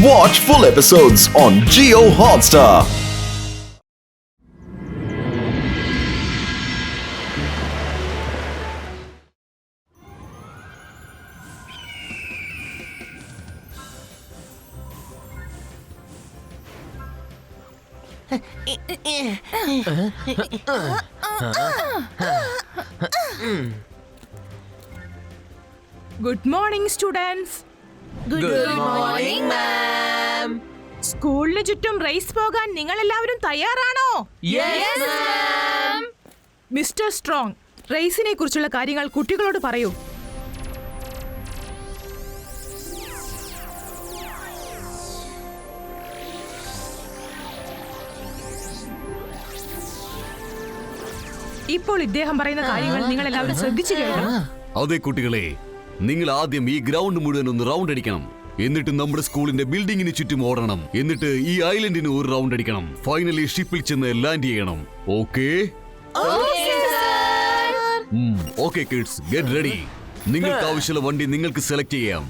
Watch full episodes on Jio Hotstar. Good morning, students. Good morning, ma'am. സ്കൂളിന് ചുറ്റും raise പോകാൻ നിങ്ങൾ എല്ലാവരും തയ്യാറാണോ? Yes, ma'am. മിസ്റ്റർ സ്ട്രോങ്, റേസിനെ കുറിച്ചുള്ള കാര്യങ്ങൾ കുട്ടികളോട് പറയൂ. ഇപ്പോൾ ഇദ്ദേഹം പറയുന്ന കാര്യങ്ങൾ നിങ്ങൾ എല്ലാവരും ശ്രദ്ധിച്ചു കേൾക്കണം. അതെ കുട്ടികളെ, നിങ്ങൾ ആദ്യം ഈ ഗ്രൗണ്ട് മുഴുവൻ ഒന്ന് റൗണ്ട് അടിക്കണം. എന്നിട്ട് നമ്മുടെ സ്കൂളിന്റെ ബിൽഡിങ്ങിന് ചുറ്റും ഓടണം. എന്നിട്ട് ഈ ഐലൻഡിന് ഒരു റൗണ്ട് അടിക്കണം. ഫൈനലി ഷിപ്പിൽ ചെന്ന് ലാൻഡ് ചെയ്യണം. Okay? Okay kids, get ready. നിങ്ങൾക്ക് ആവശ്യമുള്ള വണ്ടി നിങ്ങൾക്ക് സെലക്ട് ചെയ്യാം.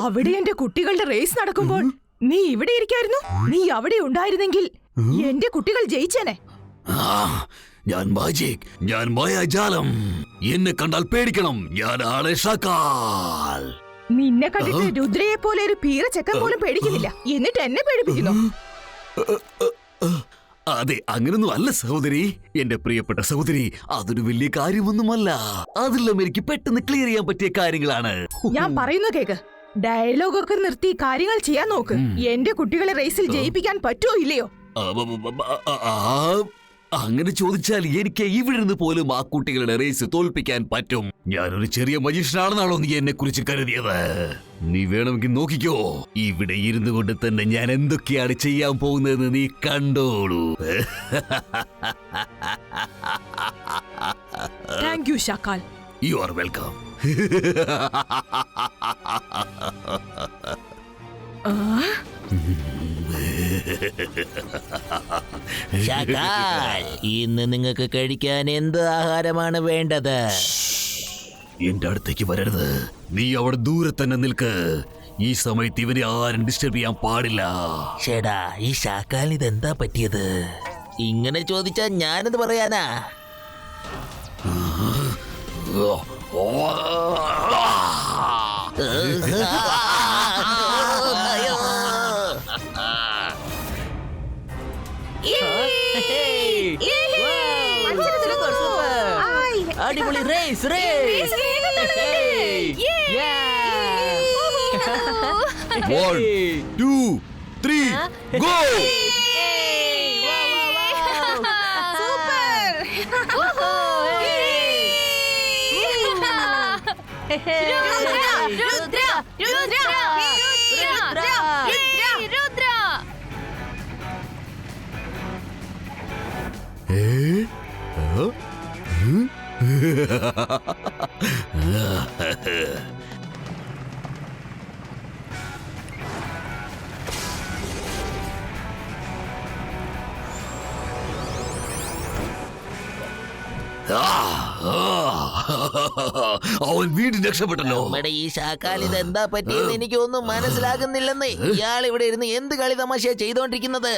അവിടെ എന്റെ കുട്ടികളുടെ റേസ് നടക്കുമ്പോൾ നീ ഇവിടെ ഇരിക്കായിരുന്നു. നീ അവിടെ ഉണ്ടായിരുന്നെങ്കിൽ എന്റെ കുട്ടികൾ ജയിച്ചേനെ. ഞാൻ മാജിക്, ഞാൻ മായാജാലം. എന്നെ കണ്ടാൽ പേടിക്കണം. ഞാൻ ആളെ ഷാക്കാൽ. നിന്നെ കണ്ടിട്ട് രുദ്രയെ പോലെ ഒരു പീറ ചെക്കൻ പോലും പേടിക്കുന്നില്ല, എന്നിട്ട് എന്നെ പേടിപ്പിക്കുന്നു. അതെ, അങ്ങനൊന്നും അല്ല സഹോദരി. എന്റെ പ്രിയപ്പെട്ട സഹോദരി, അതൊരു വലിയ കാര്യമൊന്നുമല്ല. അതെല്ലാം എനിക്ക് പെട്ടെന്ന് ക്ലിയർ ചെയ്യാൻ പറ്റിയ കാര്യങ്ങളാണ്. ഞാൻ പറയുന്നു കേക്ക്. ഡയലോഗ് ഒക്കെ നിർത്തി കാര്യങ്ങൾ ചെയ്യാൻ നോക്ക്. എന്റെ കുട്ടികളെ റേസിൽ ജയിപ്പിക്കാൻ പറ്റുമോ ഇല്ലയോ? അങ്ങനെ ചോദിച്ചാൽ എനിക്ക് ഇവിടെ നിന്ന് പോലും ആ കുട്ടികളുടെ റേസ് തോൽപ്പിക്കാൻ പറ്റും. ഞാനൊരു ചെറിയ മജീഷ്യനാണെന്നാണോ നീ എന്നെ കുറിച്ച് കരുതിയത്? നീ വേണമെങ്കിൽ നോക്കിക്കോ. ഇവിടെ ഇരുന്നു കൊണ്ട് തന്നെ ഞാൻ എന്തൊക്കെയാണ് ചെയ്യാൻ പോകുന്നതെന്ന് നീ കണ്ടോളൂ. Thank you Shakal. You are welcome. ഇന്ന് നിങ്ങൾക്ക് കഴിക്കാൻ എന്ത് ആഹാരമാണ് വേണ്ടത്? എന്റെ അടുത്തേക്ക് വരരുത്. നീ അവിടെ ദൂരെ തന്നെ നിൽക്ക്. ഈ സമയത്ത് ഇവരെ ആരും ഡിസ്റ്റർബ് ചെയ്യാൻ പാടില്ല. ചേടാ, ഈ ഷാക്കാലിന് ഇതെന്താ പറ്റിയത്? ഇങ്ങനെ ചോദിച്ചാ ഞാനെന്ന് പറയാനാ? അടിപൊളി റേസ് റേസ്. 1 2 3 ഗോ. അവൻ വീണ്ടും രക്ഷപ്പെട്ടല്ലോ. നമ്മുടെ ഈ ഷാക്കാൽ ഇതെന്താ പറ്റിയെന്ന് എനിക്കൊന്നും മനസ്സിലാകുന്നില്ലെന്നേ. ഇയാൾ ഇവിടെ ഇരുന്ന് എന്ത് കളി തമാശയാ ചെയ്തോണ്ടിരിക്കുന്നത്?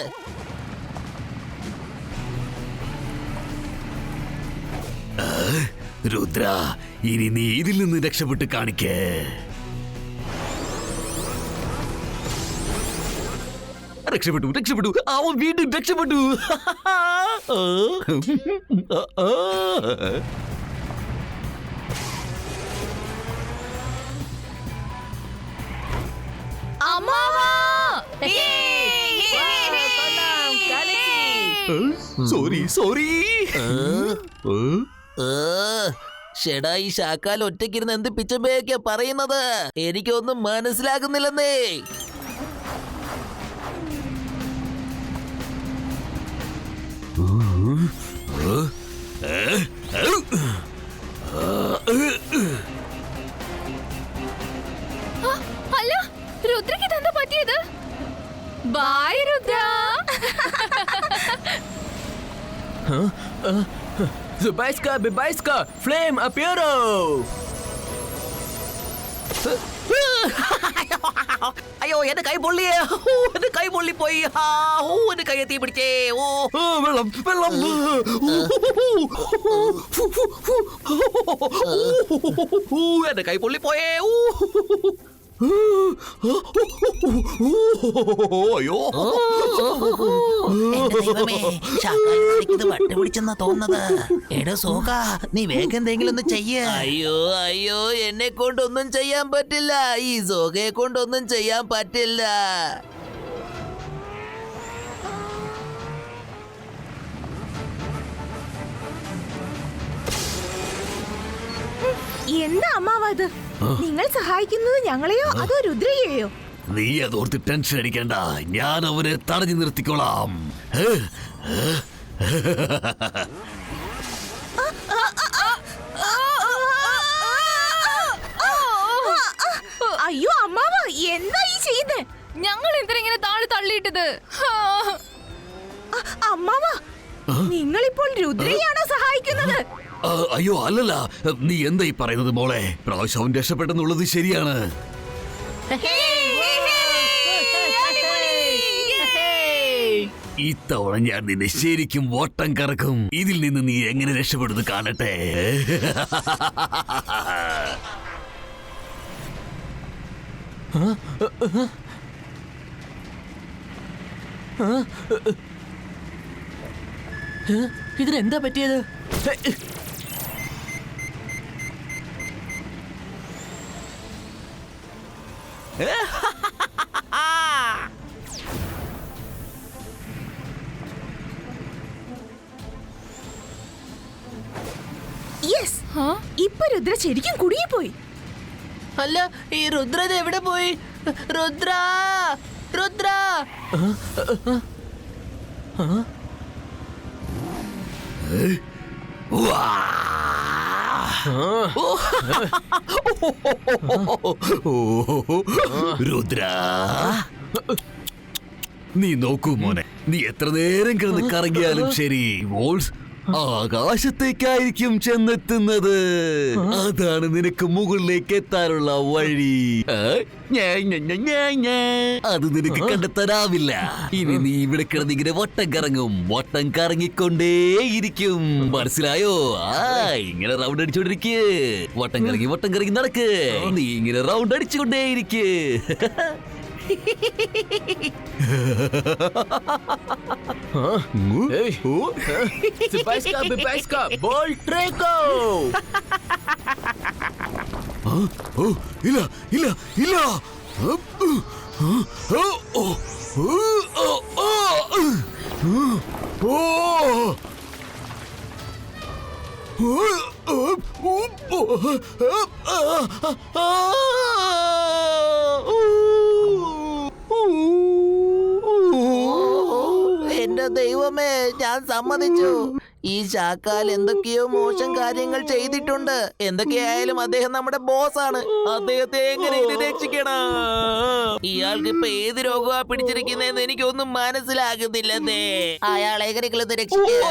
രുദ്ര, ഇനി നീ ഇതിൽ നിന്ന് രക്ഷപ്പെട്ട് കാണിക്കേ. രക്ഷപ്പെട്ടു, രക്ഷപ്പെട്ടു. അവൻ വീണ്ടും രക്ഷപ്പെട്ടു. Sorry sorry. ഷെടാ, ഈ ഷാക്കാൽ ഒറ്റയ്ക്കിരുന്ന് എന്ത് പിച്ചമ്പയൊക്കെയാ പറയുന്നത്? എനിക്കൊന്നും മനസ്സിലാകുന്നില്ലെന്നേ. അല്ല, രുദ്രക്ക് ഇതെന്താ പറ്റിയത്? Bye Rudra. Zubaiska, Bibaiska, Flame, Apiro! അയ്യോ എന്റെ കൈ പൊള്ളിയേ, എന്റെ കൈ പൊള്ളിപ്പോയി. എന്റെ കൈ എത്തി പിടിച്ചേ. വെള്ളം വെള്ളം. എന്റെ കൈ പൊള്ളിപ്പോയേ. അയ്യോ, ഇത് വട്ടുപിടിച്ചെന്നാ തോന്നുന്നത്. എടാ സോക, നീ വേഗം എന്തെങ്കിലും ഒന്ന് ചെയ്യ. അയ്യോ അയ്യോ, എന്നെ കൊണ്ടൊന്നും ചെയ്യാൻ പറ്റില്ല. ഈ സോകയെ കൊണ്ടൊന്നും ചെയ്യാൻ പറ്റില്ല. എന്താ അമ്മാവ ഇത്? നിങ്ങൾ സഹായിക്കുന്നത് ഞങ്ങളെയോ അതോ രുദ്രയെയോ? നീ അതോർത്ത് ടെൻഷൻ അടിക്കണ്ട, ഞാൻ അവനെ തടഞ്ഞു നിർത്തിക്കോളാം. അയ്യോ അമ്മാവ, എന്താ ഈ ചെയ്യുന്നേ? ഞങ്ങൾ എന്തിനാ ഇങ്ങനെ താഴെ തള്ളിയിട്ടത്? അമ്മാവ, നിങ്ങളിപ്പോൾ രുദ്രയാണോ സഹായിക്കുന്നത്? അയ്യോ അല്ലല്ല, നീ എന്തായി പറയുന്നത് മോളെ? പ്രാവശ്യം അവൻ രക്ഷപ്പെട്ടെന്നുള്ളത് ശരിയാണ്. ഇത്തവണ ഞാൻ നിന്നെ ശരിക്കും വട്ടം കറക്കും. ഇതിൽ നിന്ന് നീ എങ്ങനെ രക്ഷപ്പെടുന്നു കാണട്ടെ. ഇതിനെന്താ പറ്റിയത്? യെസ്, ഇപ്പൊ രുദ്ര ശരിക്കും കുടുങ്ങിപ്പോയി. അല്ല, ഈ രുദ്രത എവിടെ പോയി? രുദ്ര, രുദ്ര! രുദ്ര, നീ നോക്കൂ മോനെ, നീ എത്ര നേരം കിടന്ന് കറങ്ങിയാലും ശരി, വോൾസ് ആകാശത്തേക്കായിരിക്കും ചെന്നെത്തുന്നത്. അതാണ് നിനക്ക് മുകളിലേക്ക് എത്താനുള്ള വഴി. അത് നിനക്ക് കണ്ടെത്താനാവില്ല. ഇനി നീ ഇവിടെ കിടന്നിങ്ങനെ വട്ടം കറങ്ങും, വട്ടം കറങ്ങിക്കൊണ്ടേയിരിക്കും. മനസ്സിലായോ? ഇങ്ങനെ റൗണ്ട് അടിച്ചോണ്ടിരിക്കേ, വട്ടം കറങ്ങി നടക്ക്. നീ ഇങ്ങനെ റൗണ്ട് അടിച്ചുകൊണ്ടേയിരിക്കേ. Zubaiska, Bibaiska, Voltreco! ഇല്ല ഇല്ല ഇല്ല. എന്റെ ദൈവമേ, ഞാൻ സമ്മതിച്ചു. ഈ ശാക്കാൽ എന്തൊക്കെയോ മോശം കാര്യങ്ങൾ ചെയ്തിട്ടുണ്ട്. എന്തൊക്കെയായാലും അദ്ദേഹം നമ്മുടെ ബോസാണ്. അദ്ദേഹത്തെ എങ്ങനെയെങ്കിലും രക്ഷിക്കണം. ഇയാൾക്ക് ഇപ്പൊ ഏത് രോഗമാ പിടിച്ചിരിക്കുന്നതെന്ന് എനിക്കൊന്നും മനസ്സിലാകുന്നില്ലെന്നേ. അയാളെ എങ്ങനെയെങ്കിലും രക്ഷിക്കുക.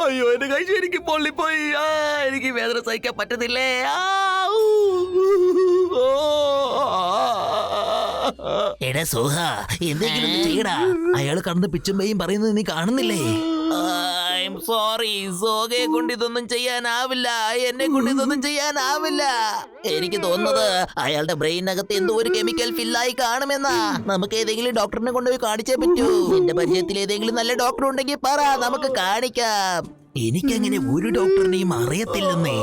അയ്യോ, എന്റെ കൈ ശരിക്കും പൊള്ളിപ്പോയി. എനിക്ക് വേദന സഹിക്കാൻ പറ്റുന്നില്ലേ. എടാ സോഹ, എന്തെങ്കിലും ഒന്ന് ചെയ്യടാ. അയാൾ കടന്ന് പിച്ചുമ്പയും പറയുന്നത് നീ കാണുന്നില്ലേ? സോറി, സോഹയെ കൊണ്ട് ഇതൊന്നും ചെയ്യാനാവില്ല. എന്നെ കൊണ്ട് ഇതൊന്നും ചെയ്യാനാവില്ല. എനിക്ക് തോന്നുന്നത് അയാളുടെ ബ്രെയിനകത്ത് എന്തോ ഒരു കെമിക്കൽ ഫില്ലായി കാണുമെന്നാ. നമുക്ക് ഏതെങ്കിലും ഡോക്ടറിനെ കൊണ്ടുപോയി കാണിച്ചേ പറ്റൂ. എന്റെ പരിചയത്തിൽ ഏതെങ്കിലും നല്ല ഡോക്ടർ ഉണ്ടെങ്കിൽ പറ, നമുക്ക് കാണിക്കാം. എനിക്കങ്ങനെ ഒരു ഡോക്ടറിനെയും അറിയത്തില്ലെന്നേ.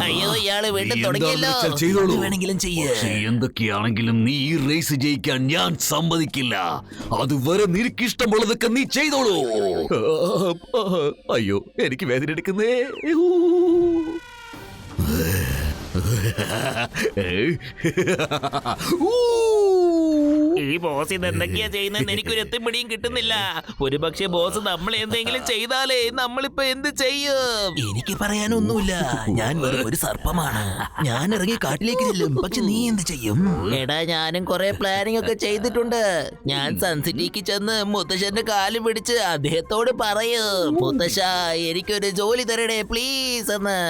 അയ്യോ, ഇയാള് വീണ്ടും തുടങ്ങിയല്ലോ. ചെയ്തോളൂ. വേണമെങ്കിലും ചെയ്യേ. എന്തൊക്കെയാണെങ്കിലും നീ ഈ റേസ് ജയിക്കാൻ ഞാൻ സമ്മതിക്കില്ല. അതുവരെ നിനക്ക് ഇഷ്ടമുള്ളതൊക്കെ നീ ചെയ്തോളൂ. അയ്യോ, എനിക്ക് വേദന എടുക്കുന്നേ. ഈ ബോസ് ഇത് എന്തൊക്കെയാ ചെയ്യുന്നതെന്ന് എനിക്കൊരു എത്തിപ്പിടിയും കിട്ടുന്നില്ല. ഒരു പക്ഷേ ബോസ് നമ്മൾ എന്തെങ്കിലും ചെയ്താലേ നമ്മളിപ്പോ എന്ത് ചെയ്യും? എനിക്ക് പറയാനൊന്നുമില്ല. ഞാൻ വെറും ഒരു സർപ്പമാണ്. ഞാൻ ഇറങ്ങി കാട്ടിലേക്ക് ചെല്ലും. പക്ഷെ നീ എന്ത് ചെയ്യും? എടാ, ഞാനും കുറെ പ്ലാനിങ് ഒക്കെ ചെയ്തിട്ടുണ്ട്. ഞാൻ സൺസിറ്റിക്ക് ചെന്ന് മുത്തശ്ശന്റെ കാല് പിടിച്ച് അദ്ദേഹത്തോട് പറയും, മുത്തശ്ശ എനിക്കൊരു ജോലി തരണേ പ്ലീസ് എന്ന്.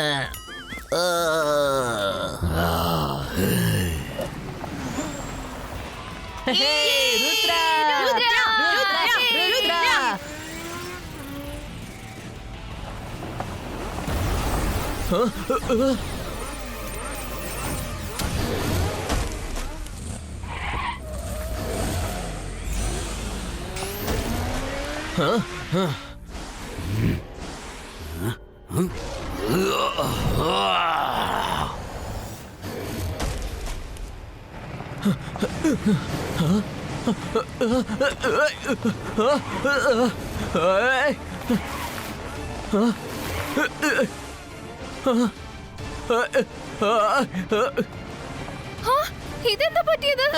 ഇതെന്താ പറ്റിയത്?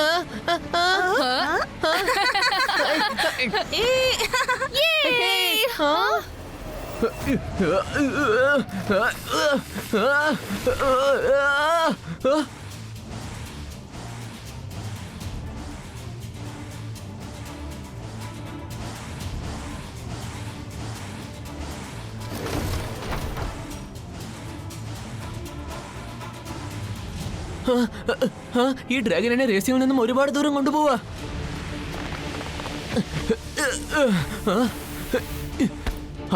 ഈ ഡ്രാഗൻ എന്നെ രഹസ്യങ്ങളിൽ നിന്നും ഒരുപാട് ദൂരം കൊണ്ടുപോവാ.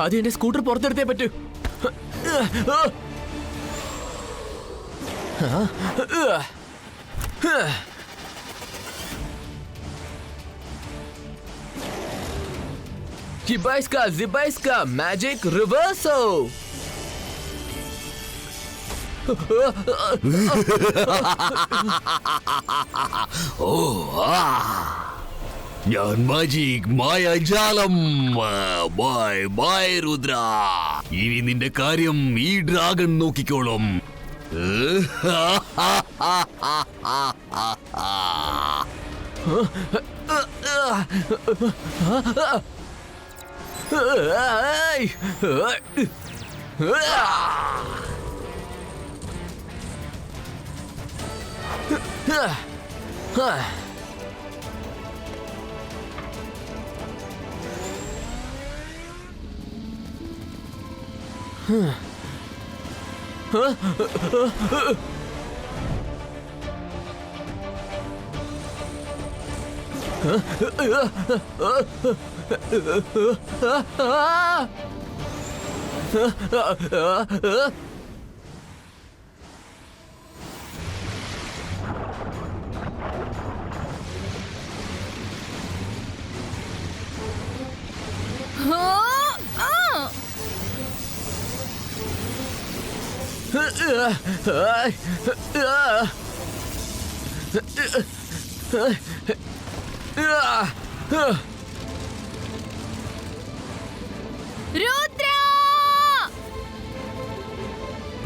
ആദ്യം എന്റെ സ്കൂട്ടർ പുറത്തെടുത്തേ പറ്റൂ. Zibaiska Magic Reverso. ഞാൻ മാജിക് മായാജാലം. Bye bye Rudra. ഇനി നിന്റെ കാര്യം ഈ ഡ്രാഗൺ നോക്കിക്കോളും.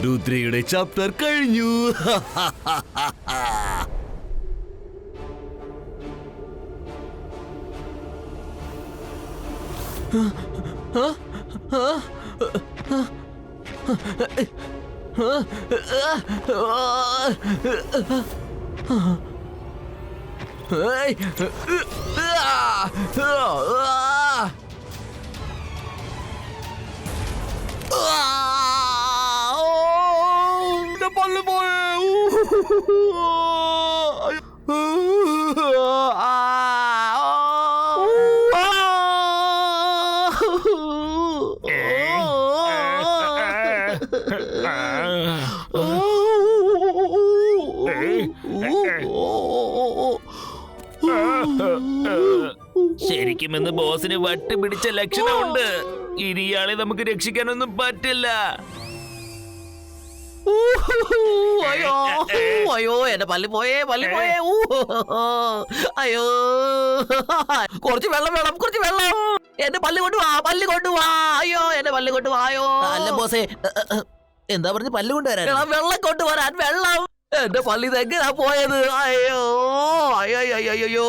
രുദ്രയുടെ ചാപ്റ്റർ കഴിഞ്ഞു. ശരിക്കും ഇന്ന് ബോസിന് വട്ട് പിടിച്ച ലക്ഷണമുണ്ട്. ഇനി ഇയാളെ നമുക്ക് രക്ഷിക്കാനൊന്നും പറ്റില്ല. അയ്യോ അയ്യോ എന്റെ പല്ല് പോയേ അയ്യോ കുറച്ച് വെള്ളം വേണം, കുറച്ച് വെള്ളം. എന്റെ പല്ല് കൊണ്ടുവാ അയ്യോ എന്റെ പല്ല് കൊണ്ടുവായോ. അല്ല ബോസേ, എന്താ പറഞ്ഞ് പല്ല് കൊണ്ടുവരാൻ? വെള്ളം കൊണ്ടുവരാൻ, വെള്ളം. എന്റെ പള്ളി എങ്ങനാ പോയത്? അയ്യോ അയ്യോ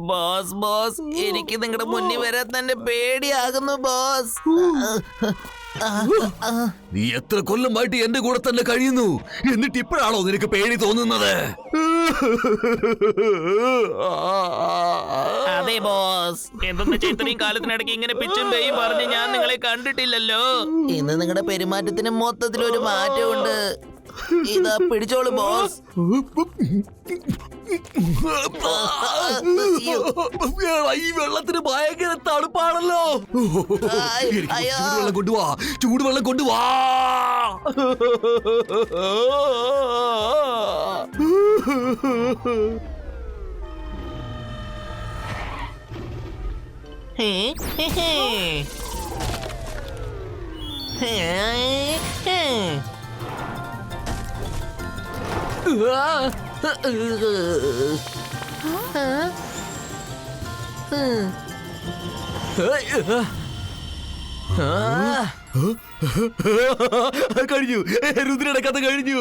ബോസ് ബോസ്, എനിക്ക് നിങ്ങളുടെ മുന്നിൽ വരാൻ തന്നെ പേടിയാകുന്നു ബോസ്. നീ എത്ര കൊല്ലമായിട്ട് എന്റെ കൂടെ തന്നെ കഴിയുന്നു, എന്നിട്ട് ഇപ്പോഴാണോ നിനക്ക് പേടി തോന്നുന്നത്? അതെ ബോസ്, എന്തെന്ന് വെച്ചാൽ ഇത്രയും കാലത്തിനിടയ്ക്ക് ഇങ്ങനെ പിച്ചും പേയും പറഞ്ഞ് ഞാൻ നിങ്ങളെ കണ്ടിട്ടില്ലല്ലോ. ഇന്ന് നിങ്ങളുടെ പെരുമാറ്റത്തിന് മൊത്തത്തിലൊരു മാറ്റമുണ്ട്. ഇതാ പിടിച്ചോളൂ ബോസ്. ഈ വെള്ളത്തിന് ഭയങ്കര തണുപ്പാണല്ലോ. ചൂടുവെള്ളം കൊണ്ടുവാ, ചൂടുവെള്ളം കൊണ്ടുവാ. കഴിഞ്ഞു, രുദ്രയുടെ കഥ കഴിഞ്ഞു.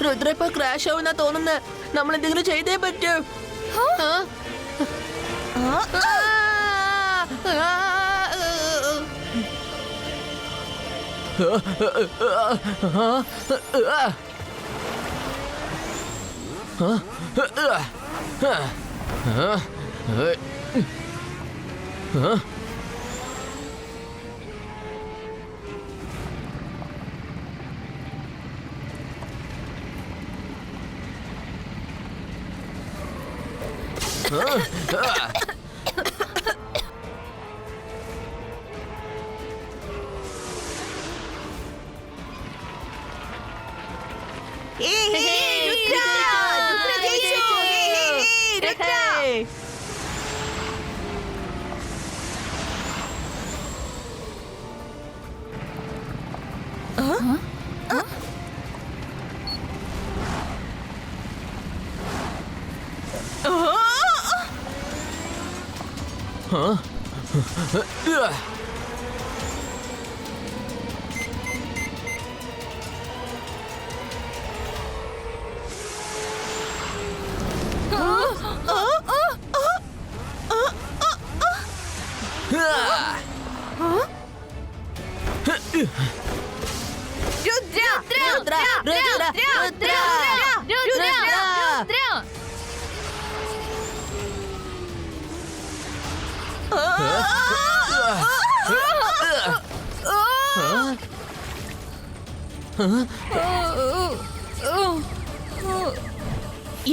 രുദ്ര ഇപ്പൊ ക്രാഷ് ആവുന്ന തോന്നുന്നത്. നമ്മൾ എന്തെങ്കിലും ചെയ്തേ പറ്റൂ.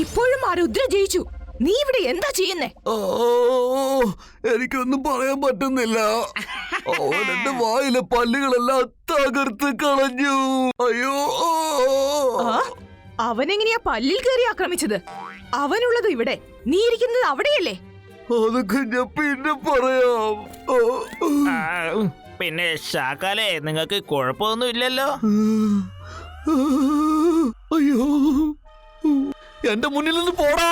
ഇപ്പോഴും ആ രുദ്ര ജയിച്ചു. നീ ഇവിടെ എന്താ ചെയ്യുന്നേ? എനിക്കൊന്നും പറയാൻ പറ്റുന്നില്ല. അവൻ എന്റെ വായിലെ പല്ലുകളെല്ലാം തകർത്ത് കളഞ്ഞു. അയ്യോ, അവനെങ്ങനെയാ പല്ലിൽ കയറി ആക്രമിച്ചത്? അവനുള്ളത് ഇവിടെ, നീ ഇരിക്കുന്നത് അവിടെയല്ലേ? അതൊക്കെ ഞാൻ പിന്നെ പറയാം. പിന്നെ ശാക്കാലേ, നിങ്ങൾക്ക് കുഴപ്പമൊന്നും ഇല്ലല്ലോ? അയ്യോ, എന്റെ മുന്നിൽ നിന്ന് പോടാ,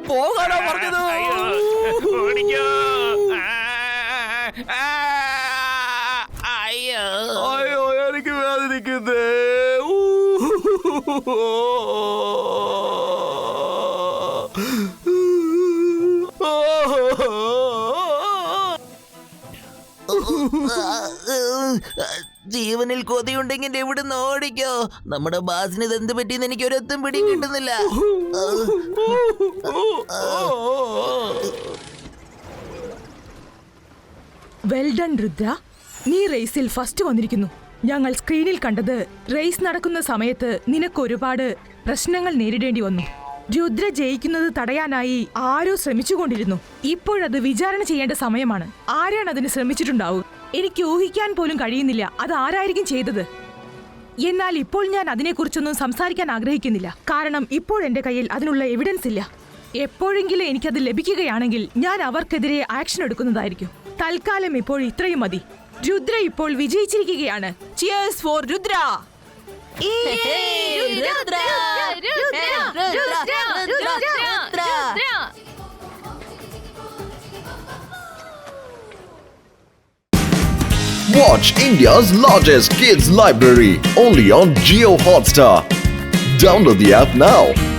പോകാനാ പറഞ്ഞത്. അയ്യോ, എനിക്ക് വേദനിക്കുന്നേ. ജീവനിൽ കൊതിയുണ്ടെങ്കിൽ എവിടുന്ന് ഓടിക്കോ. നമ്മുടെ ബാസിന് ഇതെന്ത് പറ്റിയെന്ന് എനിക്ക് ഒരെത്തും പിടിയും കിട്ടുന്നില്ല. വെൽ ഡൺ രുദ്ര, നീ റേസിൽ ഫസ്റ്റ് വന്നിരിക്കുന്നു. ഞങ്ങൾ സ്ക്രീനിൽ കണ്ടത് റേസ് നടക്കുന്ന സമയത്ത് നിനക്ക് ഒരുപാട് പ്രശ്നങ്ങൾ നേരിടേണ്ടി വന്നു. രുദ്ര ജയിക്കുന്നത് തടയാനായി ആരോ ശ്രമിച്ചുകൊണ്ടിരുന്നു. ഇപ്പോഴത് വിചാരണ ചെയ്യേണ്ട സമയമാണ്. ആരാണ് അതിന് ശ്രമിച്ചിട്ടുണ്ടാവുക? എനിക്ക് ഊഹിക്കാൻ പോലും കഴിയുന്നില്ല അത് ആരായിരിക്കും ചെയ്തത്. എന്നാൽ ഇപ്പോൾ ഞാൻ അതിനെക്കുറിച്ചൊന്നും സംസാരിക്കാൻ ആഗ്രഹിക്കുന്നില്ല. കാരണം ഇപ്പോൾ എന്റെ കയ്യിൽ അതിനുള്ള എവിഡൻസ് ഇല്ല. എപ്പോഴെങ്കിലും എനിക്കത് ലഭിക്കുകയാണെങ്കിൽ ഞാൻ അവർക്കെതിരെ ആക്ഷൻ എടുക്കുന്നതായിരിക്കും. തൽക്കാലം ഇപ്പോൾ ഇത്രയും മതി. രുദ്ര ഇപ്പോൾ വിജയിച്ചിരിക്കുകയാണ്. Cheers for Rudra. Watch India's largest kids library only on Jio Hotstar. Download the app now.